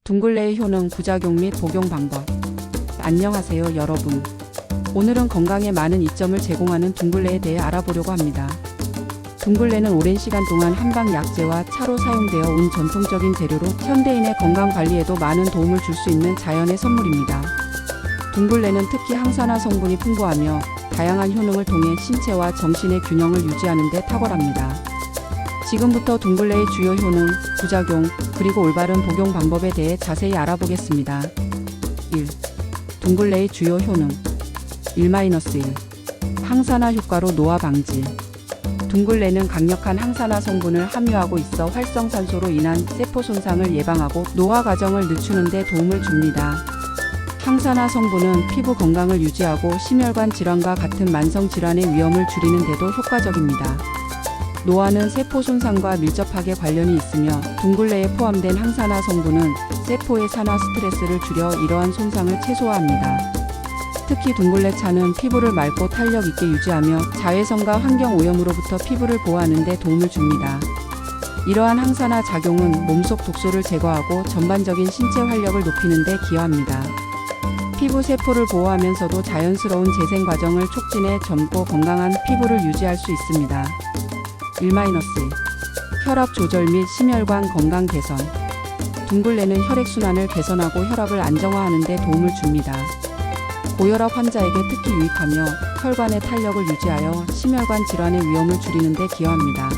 둥글레의 효능, 부작용 및 복용 방법. 안녕하세요 여러분. 오늘은 건강에 많은 이점을 제공하는 둥글레에 대해 알아보려고 합니다. 둥글레는 오랜 시간 동안 한방 약재와 차로 사용되어 온 전통적인 재료로 현대인의 건강 관리에도 많은 도움을 줄 수 있는 자연의 선물입니다. 둥글레는 특히 항산화 성분이 풍부하며 다양한 효능을 통해 신체와 정신의 균형을 유지하는 데 탁월합니다. 지금부터 둥글레의 주요 효능, 부작용, 그리고 올바른 복용 방법에 대해 자세히 알아보겠습니다. 1. 둥글레의 주요 효능 1-1. 항산화 효과로 노화 방지. 둥글레는 강력한 항산화 성분을 함유하고 있어 활성산소로 인한 세포 손상을 예방하고 노화 과정을 늦추는 데 도움을 줍니다. 항산화 성분은 피부 건강을 유지하고 심혈관 질환과 같은 만성 질환의 위험을 줄이는 데도 효과적입니다. 노화는 세포 손상과 밀접하게 관련이 있으며 둥글레에 포함된 항산화 성분은 세포의 산화 스트레스를 줄여 이러한 손상을 최소화합니다. 특히 둥글레차는 피부를 맑고 탄력 있게 유지하며 자외선과 환경 오염으로부터 피부를 보호하는 데 도움을 줍니다. 이러한 항산화 작용은 몸속 독소를 제거하고 전반적인 신체 활력을 높이는 데 기여합니다. 피부 세포를 보호하면서도 자연스러운 재생 과정을 촉진해 젊고 건강한 피부를 유지할 수 있습니다. 1-. 혈압 조절 및 심혈관 건강 개선. 둥글레는 혈액순환을 개선하고 혈압을 안정화하는 데 도움을 줍니다. 고혈압 환자에게 특히 유익하며 혈관의 탄력을 유지하여 심혈관 질환의 위험을 줄이는 데 기여합니다.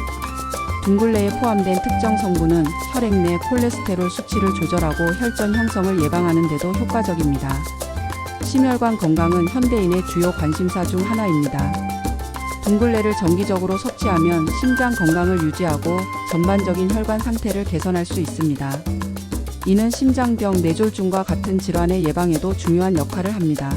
둥글레에 포함된 특정 성분은 혈액 내 콜레스테롤 수치를 조절하고 혈전 형성을 예방하는 데도 효과적입니다. 심혈관 건강은 현대인의 주요 관심사 중 하나입니다. 둥글레를 정기적으로 섭취하면 심장 건강을 유지하고 전반적인 혈관 상태를 개선할 수 있습니다. 이는 심장병, 뇌졸중과 같은 질환의 예방에도 중요한 역할을 합니다.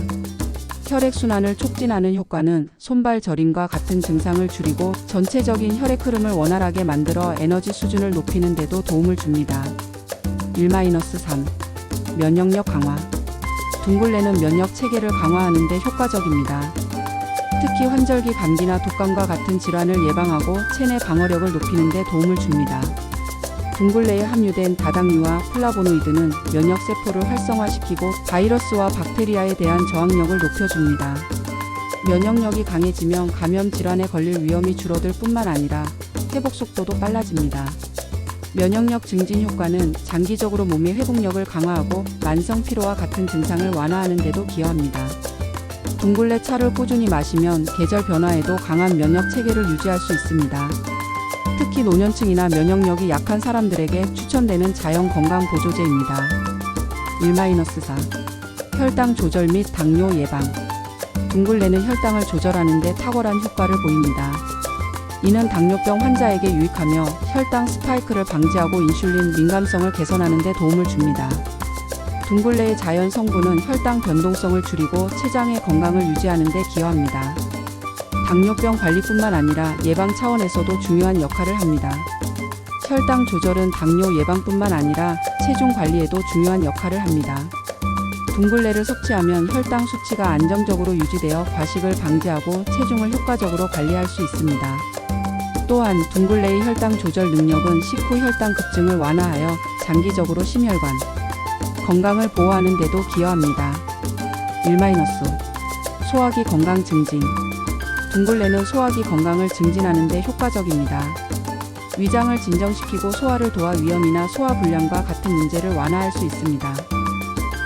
혈액순환을 촉진하는 효과는 손발 저림과 같은 증상을 줄이고 전체적인 혈액 흐름을 원활하게 만들어 에너지 수준을 높이는 데도 도움을 줍니다. 1-3. 면역력 강화. 둥글레는 면역 체계를 강화하는 데 효과적입니다. 특히 환절기 감기나 독감과 같은 질환을 예방하고 체내 방어력을 높이는 데 도움을 줍니다. 둥글레에 함유된 다당류와 플라보노이드는 면역세포를 활성화시키고 바이러스와 박테리아에 대한 저항력을 높여줍니다. 면역력이 강해지면 감염 질환에 걸릴 위험이 줄어들 뿐만 아니라 회복 속도도 빨라집니다. 면역력 증진 효과는 장기적으로 몸의 회복력을 강화하고 만성 피로와 같은 증상을 완화하는 데도 기여합니다. 둥글레 차를 꾸준히 마시면 계절 변화에도 강한 면역 체계를 유지할 수 있습니다. 특히 노년층이나 면역력이 약한 사람들에게 추천되는 자연 건강 보조제입니다. 1-4. 혈당 조절 및 당뇨 예방. 둥글레는 혈당을 조절하는 데 탁월한 효과를 보입니다. 이는 당뇨병 환자에게 유익하며 혈당 스파이크를 방지하고 인슐린 민감성을 개선하는 데 도움을 줍니다. 둥글레의 자연 성분은 혈당 변동성을 줄이고 췌장의 건강을 유지하는 데 기여합니다. 당뇨병 관리뿐만 아니라 예방 차원에서도 중요한 역할을 합니다. 혈당 조절은 당뇨 예방뿐만 아니라 체중 관리에도 중요한 역할을 합니다. 둥글레를 섭취하면 혈당 수치가 안정적으로 유지되어 과식을 방지하고 체중을 효과적으로 관리할 수 있습니다. 또한 둥글레의 혈당 조절 능력은 식후 혈당 급증을 완화하여 장기적으로 심혈관 건강을 보호하는 데도 기여합니다. 1-. 소화기 건강 증진. 둥글레는 소화기 건강을 증진하는 데 효과적입니다. 위장을 진정시키고 소화를 도와 위염이나 소화불량과 같은 문제를 완화할 수 있습니다.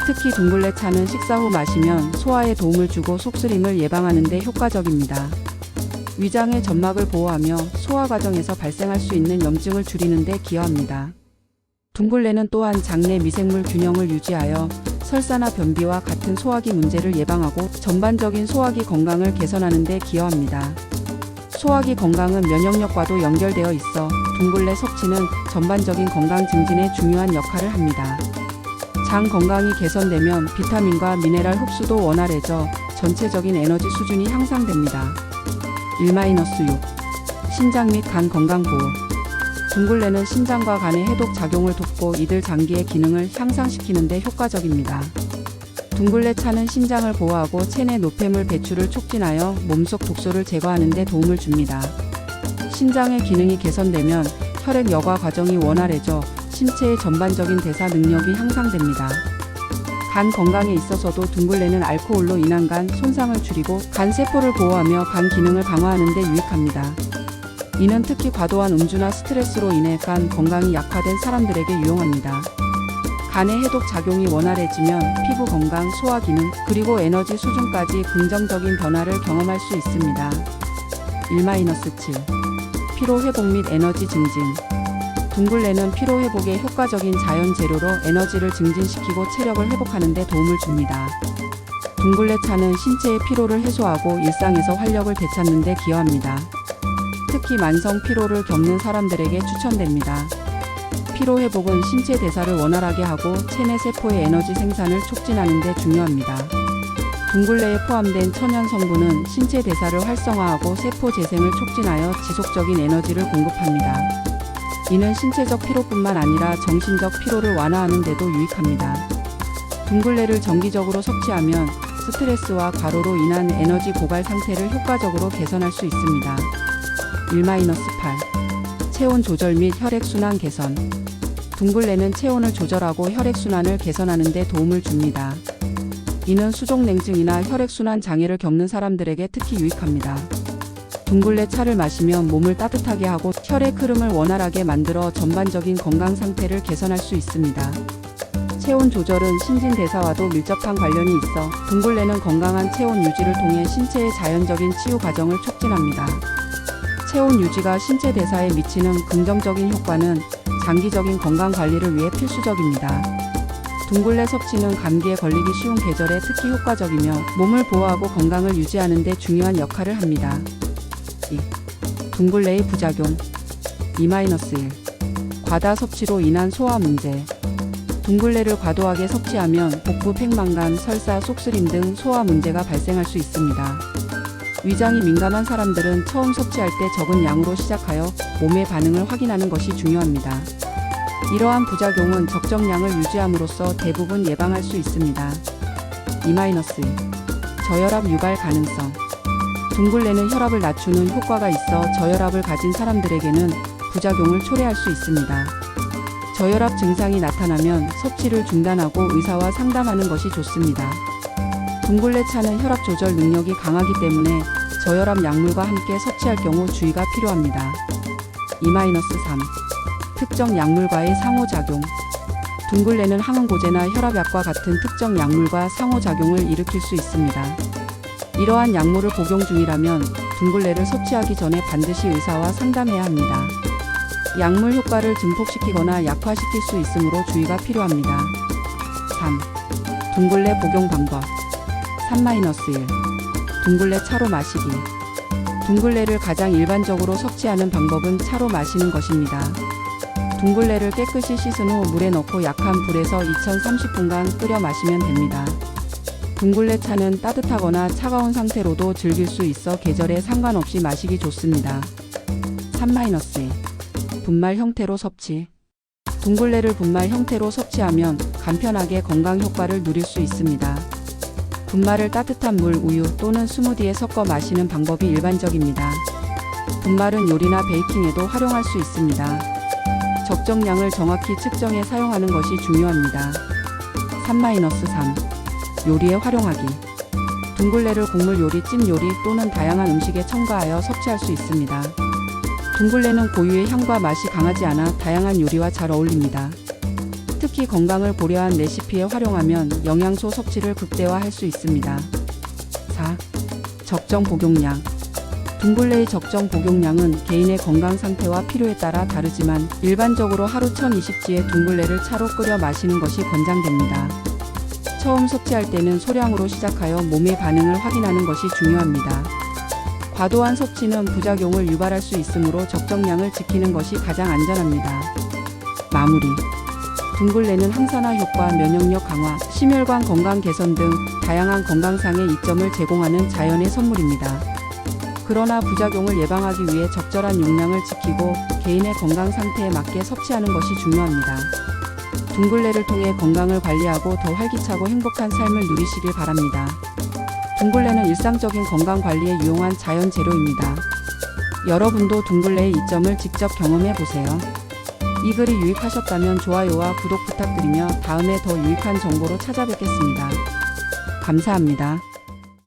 특히 둥글레 차는 식사 후 마시면 소화에 도움을 주고 속쓰림을 예방하는 데 효과적입니다. 위장의 점막을 보호하며 소화 과정에서 발생할 수 있는 염증을 줄이는 데 기여합니다. 둥글레는 또한 장내 미생물 균형을 유지하여 설사나 변비와 같은 소화기 문제를 예방하고 전반적인 소화기 건강을 개선하는 데 기여합니다. 소화기 건강은 면역력과도 연결되어 있어 둥글레 섭취는 전반적인 건강 증진에 중요한 역할을 합니다. 장 건강이 개선되면 비타민과 미네랄 흡수도 원활해져 전체적인 에너지 수준이 향상됩니다. 1-6. 신장 및 간 건강 보호. 둥글레는 심장과 간의 해독 작용을 돕고 이들 장기의 기능을 향상시키는 데 효과적입니다. 둥글레 차는 심장을 보호하고 체내 노폐물 배출을 촉진하여 몸속 독소를 제거하는 데 도움을 줍니다. 심장의 기능이 개선되면 혈액 여과 과정이 원활해져 신체의 전반적인 대사 능력이 향상됩니다. 간 건강에 있어서도 둥글레는 알코올로 인한 간 손상을 줄이고 간 세포를 보호하며 간 기능을 강화하는 데 유익합니다. 이는 특히 과도한 음주나 스트레스로 인해 간 건강이 약화된 사람들에게 유용합니다. 간의 해독 작용이 원활해지면 피부 건강, 소화 기능, 그리고 에너지 수준까지 긍정적인 변화를 경험할 수 있습니다. 1-7. 피로 회복 및 에너지 증진. 둥글레는 피로 회복에 효과적인 자연 재료로 에너지를 증진시키고 체력을 회복하는 데 도움을 줍니다. 둥글레 차는 신체의 피로를 해소하고 일상에서 활력을 되찾는 데 기여합니다. 특히 만성 피로를 겪는 사람들에게 추천됩니다. 피로 회복은 신체 대사를 원활하게 하고 체내 세포의 에너지 생산을 촉진하는 데 중요합니다. 둥글레에 포함된 천연 성분은 신체 대사를 활성화하고 세포 재생을 촉진하여 지속적인 에너지를 공급합니다. 이는 신체적 피로뿐만 아니라 정신적 피로를 완화하는 데도 유익합니다. 둥글레를 정기적으로 섭취하면 스트레스와 과로로 인한 에너지 고갈 상태를 효과적으로 개선할 수 있습니다. 1-8. 체온 조절 및 혈액순환 개선. 둥글레는 체온을 조절하고 혈액순환을 개선하는 데 도움을 줍니다. 이는 수족냉증이나 혈액순환 장애를 겪는 사람들에게 특히 유익합니다. 둥글레 차를 마시면 몸을 따뜻하게 하고 혈액 흐름을 원활하게 만들어 전반적인 건강 상태를 개선할 수 있습니다. 체온 조절은 신진대사와도 밀접한 관련이 있어 둥글레는 건강한 체온 유지를 통해 신체의 자연적인 치유 과정을 촉진합니다. 체온 유지가 신체 대사에 미치는 긍정적인 효과는 장기적인 건강 관리를 위해 필수적입니다. 둥글레 섭취는 감기에 걸리기 쉬운 계절에 특히 효과적이며 몸을 보호하고 건강을 유지하는 데 중요한 역할을 합니다. 2. 둥글레의 부작용. 2-1. 과다 섭취로 인한 소화 문제. 둥글레를 과도하게 섭취하면 복부 팽만감, 설사, 속쓰림 등 소화 문제가 발생할 수 있습니다. 위장이 민감한 사람들은 처음 섭취할 때 적은 양으로 시작하여 몸의 반응을 확인하는 것이 중요합니다. 이러한 부작용은 적정량을 유지함으로써 대부분 예방할 수 있습니다. 2- 저혈압 유발 가능성. 둥글레는 혈압을 낮추는 효과가 있어 저혈압을 가진 사람들에게는 부작용을 초래할 수 있습니다. 저혈압 증상이 나타나면 섭취를 중단하고 의사와 상담하는 것이 좋습니다. 둥글레 차는 혈압 조절 능력이 강하기 때문에 저혈압 약물과 함께 섭취할 경우 주의가 필요합니다. 2-3. 특정 약물과의 상호작용. 둥글레는 항응고제나 혈압약과 같은 특정 약물과 상호작용을 일으킬 수 있습니다. 이러한 약물을 복용 중이라면 둥글레를 섭취하기 전에 반드시 의사와 상담해야 합니다. 약물 효과를 증폭시키거나 약화시킬 수 있으므로 주의가 필요합니다. 3. 둥글레 복용 방법. 3-1. 둥글레 차로 마시기. 둥글레를 가장 일반적으로 섭취하는 방법은 차로 마시는 것입니다. 둥글레를 깨끗이 씻은 후 물에 넣고 약한 불에서 2030분간 끓여 마시면 됩니다. 둥글레 차는 따뜻하거나 차가운 상태로도 즐길 수 있어 계절에 상관없이 마시기 좋습니다. 3- 분말 형태로 섭취. 둥글레를 분말 형태로 섭취하면 간편하게 건강 효과를 누릴 수 있습니다. 분말을 따뜻한 물, 우유 또는 스무디에 섞어 마시는 방법이 일반적입니다. 분말은 요리나 베이킹에도 활용할 수 있습니다. 적정량을 정확히 측정해 사용하는 것이 중요합니다. 3-3. 요리에 활용하기. 둥글레를 곡물 요리, 찜 요리 또는 다양한 음식에 첨가하여 섭취할 수 있습니다. 둥글레는 고유의 향과 맛이 강하지 않아 다양한 요리와 잘 어울립니다. 특히 건강을 고려한 레시피에 활용하면 영양소 섭취를 극대화할 수 있습니다. 4. 적정 복용량. 둥글레의 적정 복용량은 개인의 건강 상태와 필요에 따라 다르지만 일반적으로 하루 1020g의 둥글레를 차로 끓여 마시는 것이 권장됩니다. 처음 섭취할 때는 소량으로 시작하여 몸의 반응을 확인하는 것이 중요합니다. 과도한 섭취는 부작용을 유발할 수 있으므로 적정량을 지키는 것이 가장 안전합니다. 마무리. 둥글레는 항산화 효과, 면역력 강화, 심혈관 건강 개선 등 다양한 건강상의 이점을 제공하는 자연의 선물입니다. 그러나 부작용을 예방하기 위해 적절한 용량을 지키고 개인의 건강 상태에 맞게 섭취하는 것이 중요합니다. 둥글레를 통해 건강을 관리하고 더 활기차고 행복한 삶을 누리시길 바랍니다. 둥글레는 일상적인 건강 관리에 유용한 자연 재료입니다. 여러분도 둥글레의 이점을 직접 경험해 보세요. 이 글이 유익하셨다면 좋아요와 구독 부탁드리며 다음에 더 유익한 정보로 찾아뵙겠습니다. 감사합니다.